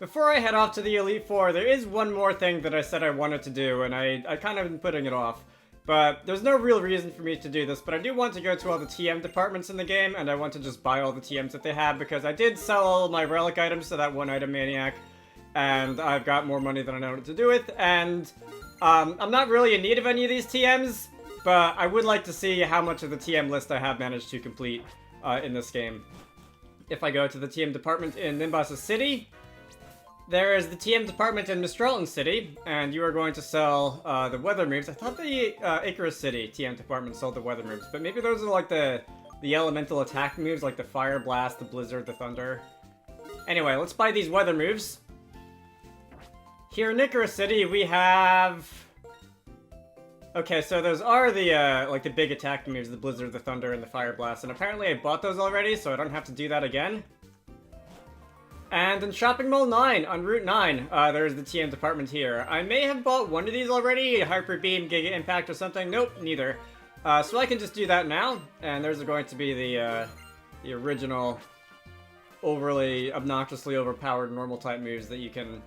Before I head off to the Elite Four, there is one more thing that I said I wanted to do, and I kind of been putting it off. But there's no real reason for me to do this, but I do want to go to all the TM departments in the game, and I want to just buy all the TMs that they have, because I did sell all my relic items to that one item maniac, and I've got more money than I know what to do with, and I'm not really in need of any of these TMs, but I would like to see how much of the TM list I have managed to complete in this game. If I go to the TM department in Nimbus City, there is the TM department in Mistralton City, and you are going to sell the weather moves. I thought the Icarus City TM department sold the weather moves, but maybe those are like the elemental attack moves, like the Fire Blast, the Blizzard, the Thunder. Anyway, let's buy these weather moves. Here in Icarus City, we have... Okay, so those are the, like the big attack moves, the Blizzard, the Thunder, and the Fire Blast, and apparently I bought those already, so I don't have to do that again. And in Shopping Mall 9, on Route 9, there's the TM department here. I may have bought one of these already, Hyper Beam, Giga Impact, or something. Nope, neither. So I can just do that now, and there's going to be the original, overly, obnoxiously overpowered normal type moves that you can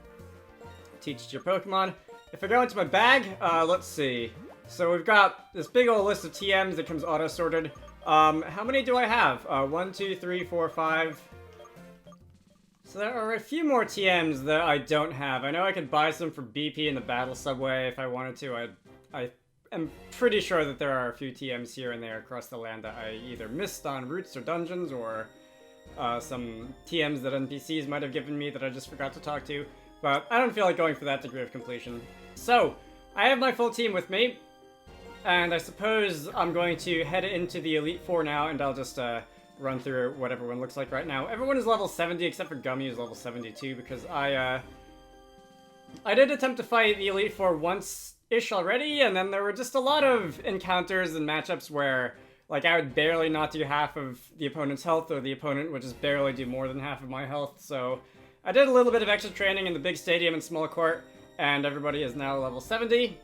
teach to your Pokemon. If I go into my bag, let's see. So we've got this big old list of TMs that comes auto-sorted. How many do I have? 1, 2, 3, 4, 5... So there are a few more TMs that I don't have. I know I could buy some for BP in the Battle Subway if I wanted to. I am pretty sure that there are a few TMs here and there across the land that I either missed on routes or dungeons, or some TMs that NPCs might have given me that I just forgot to talk to. But I don't feel like going for that degree of completion. So, I have my full team with me, and I suppose I'm going to head into the Elite Four now, and I'll just run through what everyone looks like right now. Everyone is level 70 except for Gummy, who's level 72, because I did attempt to fight the Elite Four once-ish already, and then there were just a lot of encounters and matchups where, like, I would barely not do half of the opponent's health, or the opponent would just barely do more than half of my health, so I did a little bit of extra training in the big stadium and small court, and everybody is now level 70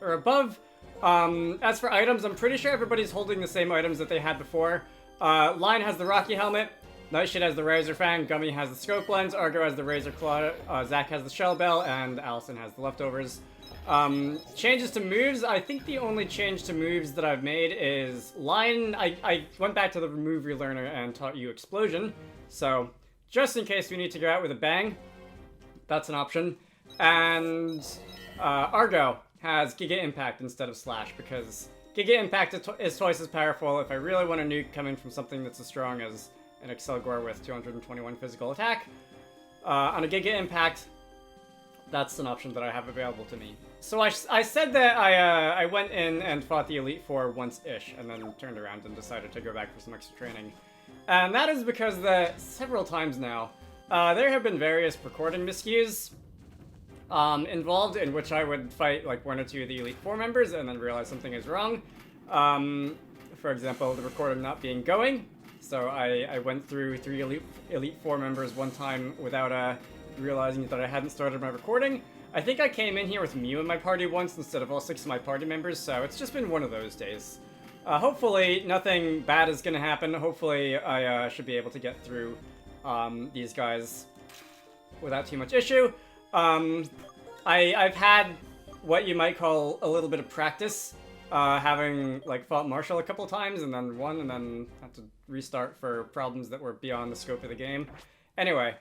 or above. As for items, I'm pretty sure everybody's holding the same items that they had before. Line has the Rocky Helmet, Nightshade has the Razor Fang, Gummy has the Scope Lens, Argo has the Razor Claw, Zach has the Shell Bell, and Allison has the Leftovers. Changes to moves, I think the only change to moves that I've made is Line. I went back to the Remove Relearner and taught you Explosion, so just in case we need to go out with a bang, that's an option. And Argo has Giga Impact instead of Slash, because Giga Impact is twice as powerful if I really want a nuke coming from something that's as strong as an Excelgor with 221 physical attack. On a Giga Impact, that's an option that I have available to me. So I said that I went in and fought the Elite Four once-ish, and then turned around and decided to go back for some extra training. And that is because several times now, there have been various recording miscues involved, in which I would fight like one or two of the Elite Four members and then realize something is wrong. For example, the recording not being going. So I went through 3 Elite Four members one time without realizing that I hadn't started my recording. I think I came in here with Mew in my party once instead of all 6 of my party members, so it's just been one of those days. Hopefully nothing bad is gonna happen. Hopefully I should be able to get through these guys without too much issue. I've had what you might call a little bit of practice, having like fought Marshall a couple times and then won and then had to restart for problems that were beyond the scope of the game. Anyway,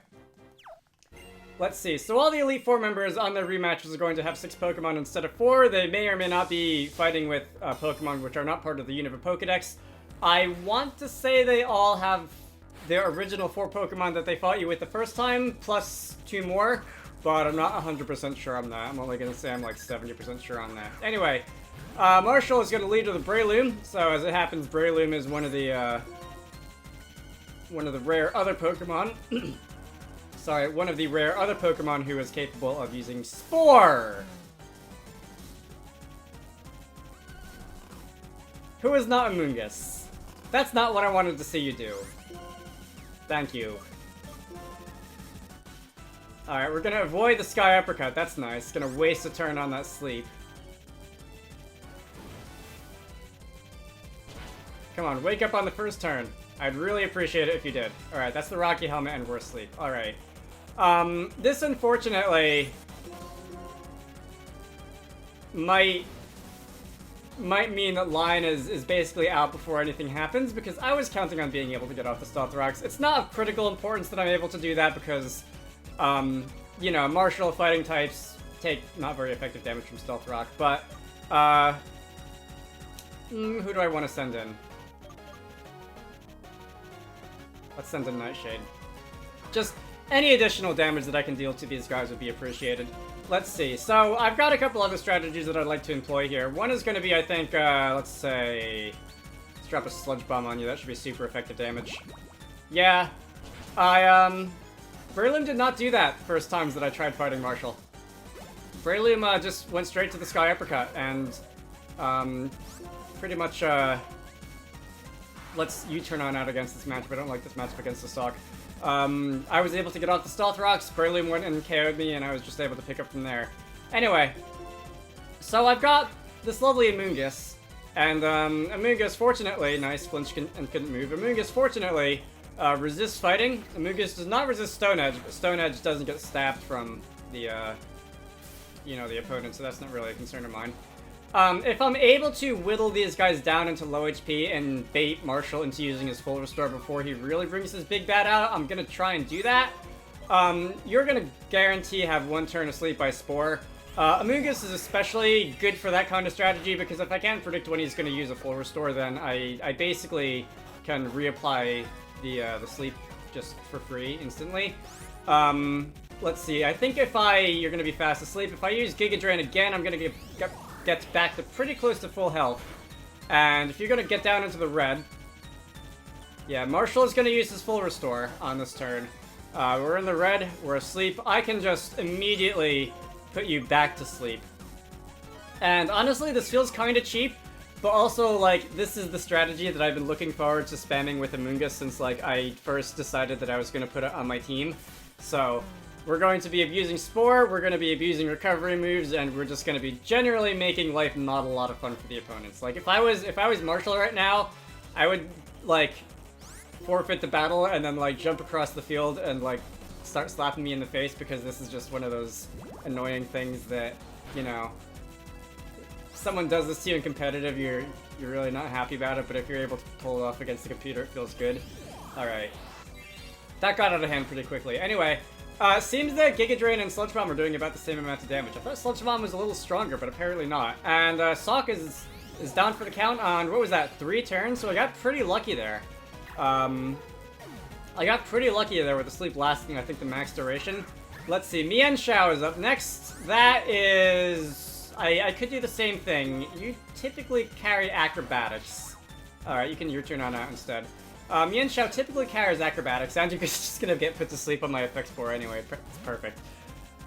let's see. So all the Elite Four members on their rematches are going to have 6 Pokemon instead of 4. They may or may not be fighting with Pokemon which are not part of the Unova Pokedex. I want to say they all have their original 4 Pokemon that they fought you with the first time, plus 2 more, but I'm not 100% sure on that. I'm only going to say I'm like 70% sure on that. Anyway, Marshall is going to lead with a Breloom, so as it happens, Breloom is one of the rare other Pokemon. Sorry, one of the rare other Pokemon who is capable of using Spore! Who is not Amoonguss? That's not what I wanted to see you do. Thank you. Alright, we're gonna avoid the Sky Uppercut. That's nice. Gonna waste a turn on that sleep. Come on, wake up on the first turn. I'd really appreciate it if you did. Alright, that's the Rocky Helmet and we're asleep. Alright. This unfortunately might mean that Lion is basically out before anything happens, because I was counting on being able to get off the Stealth Rocks. It's not of critical importance that I'm able to do that because, you know, martial fighting types take not very effective damage from Stealth Rock, but, who do I want to send in? Let's send in Nightshade. Just any additional damage that I can deal to these guys would be appreciated. Let's see. So, I've got a couple other strategies that I'd like to employ here. One is going to be, I think, let's say... Let's drop a Sludge Bomb on you. That should be super effective damage. Yeah. Breloom did not do that first times that I tried fighting Marshall. Breloom, just went straight to the Sky Uppercut, and, pretty much, let's U-turn on out against this matchup. I don't like this matchup against the Sock. I was able to get off the Stealth Rocks, Breloom went and KO'd me, and I was just able to pick up from there. Anyway, so I've got this lovely Amoonguss, and Amoonguss, fortunately, nice, flinched and couldn't move. Amoonguss, fortunately, resists fighting. Amoonguss does not resist Stone Edge, but Stone Edge doesn't get stabbed from the, you know, the opponent, so that's not really a concern of mine. If I'm able to whittle these guys down into low HP and bait Marshall into using his full restore before he really brings his big bad out, I'm gonna try and do that. You're gonna guarantee have one turn of Sleep by Spore. Amoonguss is especially good for that kind of strategy, because if I can't predict when he's gonna use a full restore, then I basically can reapply the sleep just for free instantly. Let's see, I think if you're gonna be fast asleep, if I use Giga Drain again, I'm gonna get back to pretty close to full health. And if you're gonna get down into the red, yeah, Marshall is gonna use his full restore on this turn. We're in the red, we're asleep. I can just immediately put you back to sleep. And honestly, this feels kinda cheap, but also, like, this is the strategy that I've been looking forward to spamming with Amoonguss since, like, I first decided that I was gonna put it on my team. So, we're going to be abusing Spore, we're going to be abusing recovery moves, and we're just going to be generally making life not a lot of fun for the opponents. Like, if I was Marshall right now, I would, like, forfeit the battle and then, like, jump across the field and, like, start slapping me in the face, because this is just one of those annoying things that, you know, if someone does this to you in competitive, you're really not happy about it, but if you're able to pull it off against the computer, it feels good. Alright. That got out of hand pretty quickly. Anyway, seems that Giga Drain and Sludge Bomb are doing about the same amount of damage. I thought Sludge Bomb was a little stronger, but apparently not. And Sock is down for the count on, what was that, 3 turns? So I got pretty lucky there. I got pretty lucky there with the sleep lasting, I think, the max duration. Let's see, Mian Shao is up next. That is... I could do the same thing. You typically carry Acrobatics. Alright, you can U-turn on out instead. Mian Shao typically carries Acrobatics, and you're just gonna get put to sleep on my effects for anyway. It's perfect.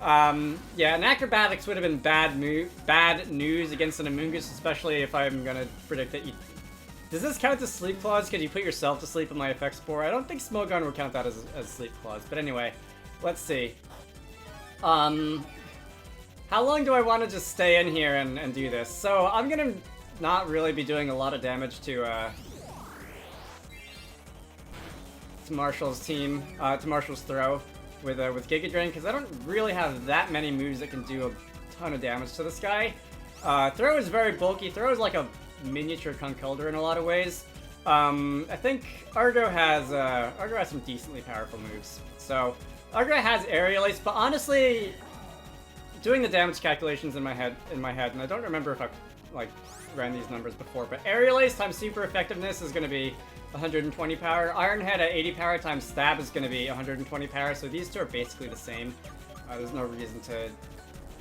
Yeah, and Acrobatics would have been bad news against an Amoonguss, especially if I'm gonna predict that you... Does this count as Sleep Clause because you put yourself to sleep on my effects for? I don't think Smogon would count that as Sleep Clause, but anyway, let's see. How long do I want to just stay in here and do this? So, I'm gonna not really be doing a lot of damage to Marshall's team, to Marshall's throw with Giga Drain, because I don't really have that many moves that can do a ton of damage to this guy. Throw is very bulky. Throw is like a miniature Conkeldurr in a lot of ways. I think Argo has some decently powerful moves. So Argo has Aerial Ace, but honestly, doing the damage calculations in my head, and I don't remember if I've like ran these numbers before, but Aerial Ace times super effectiveness is going to be 120 power. Iron Head at 80 power times Stab is going to be 120 power, so these two are basically the same. There's no reason to...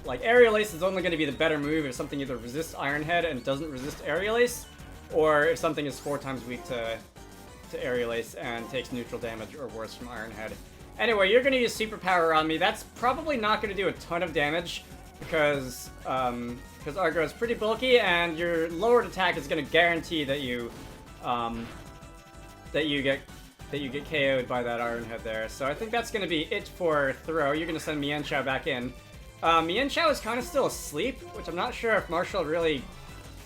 Like, Aerial Ace is only going to be the better move if something either resists Iron Head and doesn't resist Aerial Ace, or if something is 4 times weak to Aerial Ace and takes neutral damage or worse from Iron Head. Anyway, you're going to use Super Power on me. That's probably not going to do a ton of damage, because Argo is pretty bulky, and your lowered attack is going to guarantee that you get KO'd by that Iron Head there. So I think that's going to be it for throw. You're going to send Mian Shao back in. Mian Shao is kind of still asleep, which I'm not sure if Marshall really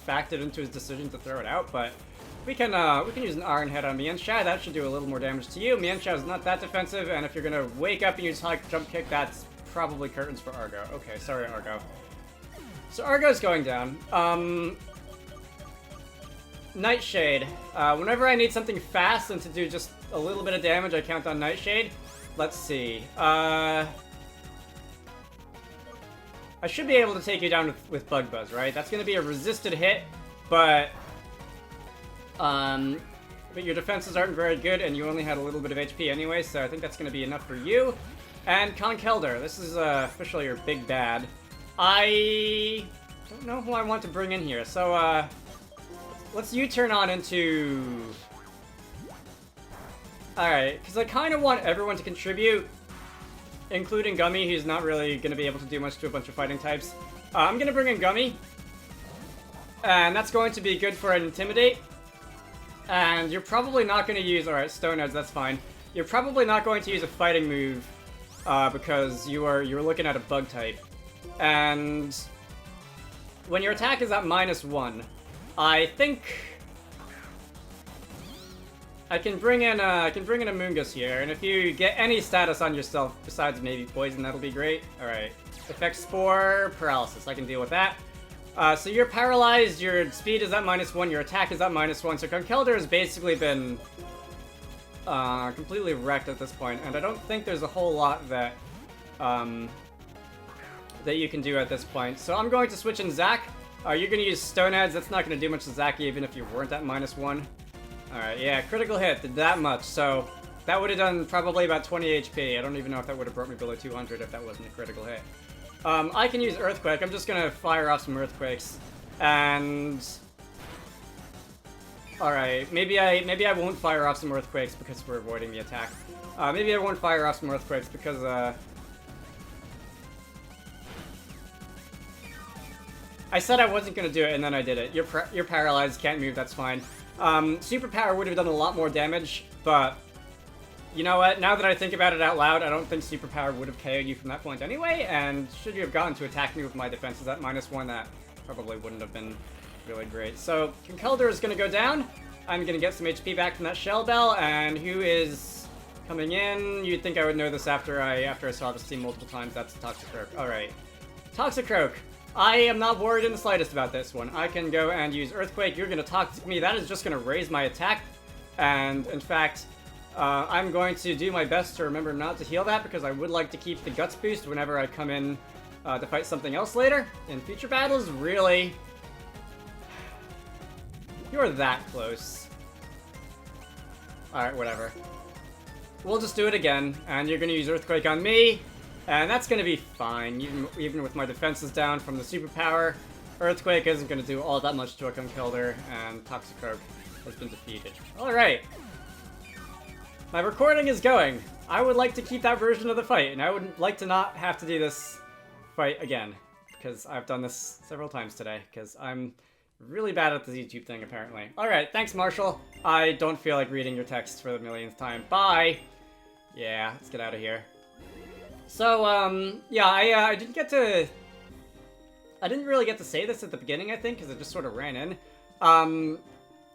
factored into his decision to throw it out, but we can use an Iron Head on Mienshao. That should do a little more damage to you. Mienshao is not that defensive, and if you're gonna wake up and use high jump kick, that's probably curtains for Argo. Okay, sorry, Argo. So Argo's going down. Nightshade. Whenever I need something fast and to do just a little bit of damage, I count on Nightshade. Let's see. I should be able to take you down with Bug Buzz, right? That's going to be a resisted hit, but your defenses aren't very good, and you only had a little bit of HP anyway, so I think that's going to be enough for you. And Conkeldurr, this is officially your big bad. I don't know who I want to bring in here, so let's U-turn on into... Alright, because I kind of want everyone to contribute, including Gummy, who's not really going to be able to do much to a bunch of fighting types. I'm going to bring in Gummy, and that's going to be good for an Intimidate. And you're probably not going to use... Alright, Stone Edge, that's fine. You're probably not going to use a fighting move, because you're looking at a bug type. And when your attack is at -1, I think I can bring in a Mungus here, and if you get any status on yourself besides maybe poison, that'll be great. All right, effect Spore, paralysis. I can deal with that. So you're paralyzed. Your speed is at -1. Your attack is at -1. So Conkeldurr has basically been completely wrecked at this point, and I don't think there's a whole lot that that you can do at this point. So I'm going to switch in Zac. You're going to use Stone Edge. That's not going to do much to Zac even if you weren't at -1. Alright, yeah, critical hit did that much, so that would have done probably about 20 HP. I don't even know if that would have brought me below 200 if that wasn't a critical hit. I can use Earthquake. I'm just going to fire off some Earthquakes. And... Alright, maybe I won't fire off some Earthquakes because we're avoiding the attack. Maybe I won't fire off some Earthquakes because, I said I wasn't going to do it, and then I did it. You're paralyzed, can't move, that's fine. Superpower would have done a lot more damage, but... You know what? Now that I think about it out loud, I don't think Superpower would have KO'd you from that point anyway, and should you have gotten to attack me with my defenses at -1, that probably wouldn't have been really great. So, Conkeldurr is going to go down. I'm going to get some HP back from that Shell Bell, and who is coming in? You'd think I would know this after I saw this team multiple times. That's Toxicroak. Alright. Toxicroak. I am not worried in the slightest about this one. I can go and use Earthquake. You're going to Toxic me. That is just going to raise my attack. And, in fact, I'm going to do my best to remember not to heal that because I would like to keep the Guts boost whenever I come in to fight something else later. In future battles, really? You're that close. Alright, whatever. We'll just do it again, and you're going to use Earthquake on me. And that's going to be fine, even with my defenses down from the superpower. Earthquake isn't going to do all that much to a Conkeldurr, and Toxicroak has been defeated. Alright. My recording is going. I would like to keep that version of the fight, and I would like to not have to do this fight again. Because I've done this several times today, because I'm really bad at the YouTube thing, apparently. Alright, thanks, Marshall. I don't feel like reading your text for the millionth time. Bye! Yeah, let's get out of here. So, yeah, I didn't get to... I didn't really get to say this at the beginning, I think, because it just sort of ran in.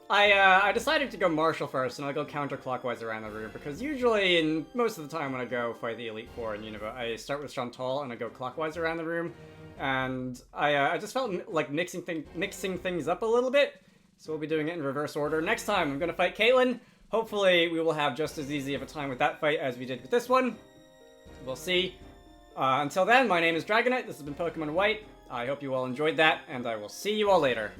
I decided to go Marshall first, and I'll go counterclockwise around the room, because usually, and most of the time when I go fight the Elite Four in Unova, I start with Chantal, and I go clockwise around the room, and I just felt like mixing things up a little bit, so we'll be doing it in reverse order. Next time, I'm going to fight Caitlyn. Hopefully, we will have just as easy of a time with that fight as we did with this one. We'll see. Until then, my name is Dragonite. This has been Pokemon White. I hope you all enjoyed that, and I will see you all later.